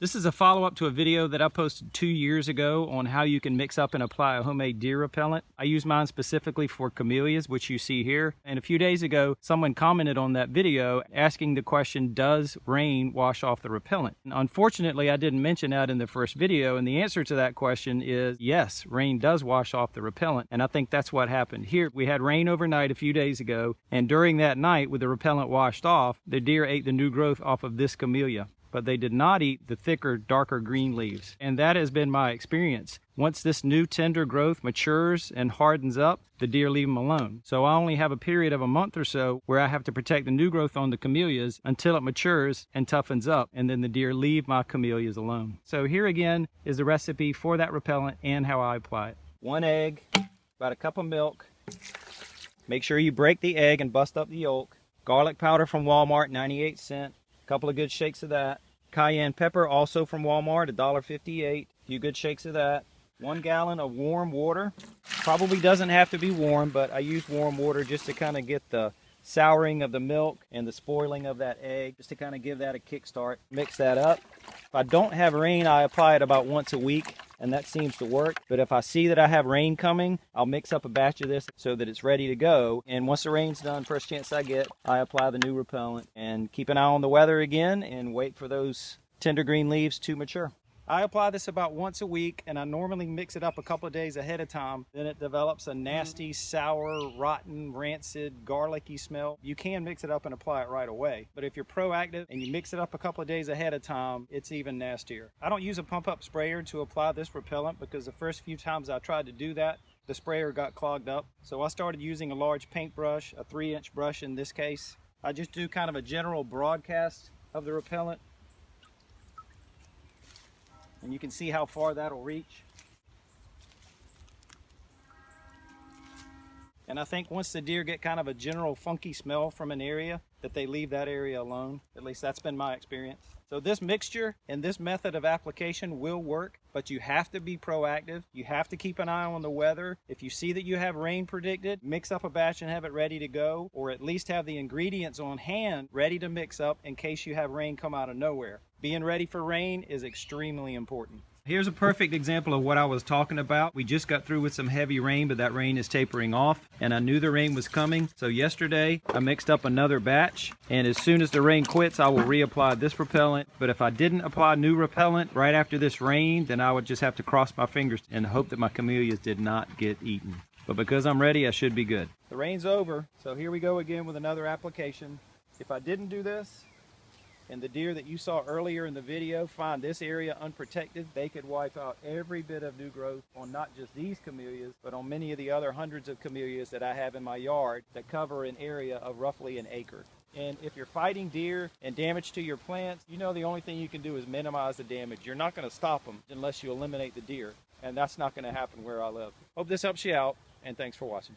This is a follow-up to a video that I posted 2 years ago on how you can mix up and apply a homemade deer repellent. I use mine specifically for camellias, which you see here. And a few days ago, someone commented on that video asking the question, does rain wash off the repellent? And unfortunately, I didn't mention that in the first video, and the answer to that question is yes, rain does wash off the repellent. And I think that's what happened here. We had rain overnight a few days ago, and during that night, with the repellent washed off, the deer ate the new growth off of this camellia, but they did not eat the thicker, darker green leaves. And that has been my experience. Once this new tender growth matures and hardens up, the deer leave them alone. So I only have a period of a month or so where I have to protect the new growth on the camellias until it matures and toughens up, and then the deer leave my camellias alone. So here again is the recipe for that repellent and how I apply it. 1 egg, about a cup of milk. Make sure you break the egg and bust up the yolk. Garlic powder from Walmart, 98 cents. Couple of good shakes of that. Cayenne pepper, also from Walmart, $1.58. A few good shakes of that. 1 gallon of warm water. Probably doesn't have to be warm, but I use warm water just to kind of get the souring of the milk and the spoiling of that egg, just to kind of give that a kickstart. Mix that up. If I don't have rain, I apply it about once a week, and that seems to work. But if I see that I have rain coming, I'll mix up a batch of this so that it's ready to go. And once the rain's done, first chance I get, I apply the new repellent and keep an eye on the weather again and wait for those tender green leaves to mature. I apply this about once a week, and I normally mix it up a couple of days ahead of time. Then it develops a nasty, sour, rotten, rancid, garlicky smell. You can mix it up and apply it right away, but if you're proactive and you mix it up a couple of days ahead of time, it's even nastier. I don't use a pump-up sprayer to apply this repellent because the first few times I tried to do that, the sprayer got clogged up. So I started using a large paintbrush, a 3-inch brush in this case. I just do kind of a general broadcast of the repellent, and you can see how far that'll reach. And I think once the deer get kind of a general funky smell from an area, that they leave that area alone. At least that's been my experience. So this mixture and this method of application will work, but you have to be proactive. You have to keep an eye on the weather. If you see that you have rain predicted, mix up a batch and have it ready to go, or at least have the ingredients on hand ready to mix up in case you have rain come out of nowhere. Being ready for rain is extremely important. Here's a perfect example of what I was talking about. We just got through with some heavy rain, but that rain is tapering off, and I knew the rain was coming. So yesterday, I mixed up another batch, and as soon as the rain quits, I will reapply this repellent. But if I didn't apply new repellent right after this rain, then I would just have to cross my fingers and hope that my camellias did not get eaten. But because I'm ready, I should be good. The rain's over, so here we go again with another application. If I didn't do this, and the deer that you saw earlier in the video find this area unprotected, they could wipe out every bit of new growth on not just these camellias, but on many of the other hundreds of camellias that I have in my yard that cover an area of roughly an acre. And if you're fighting deer and damage to your plants, you know the only thing you can do is minimize the damage. You're not going to stop them unless you eliminate the deer, and that's not going to happen where I live. Hope this helps you out, and thanks for watching.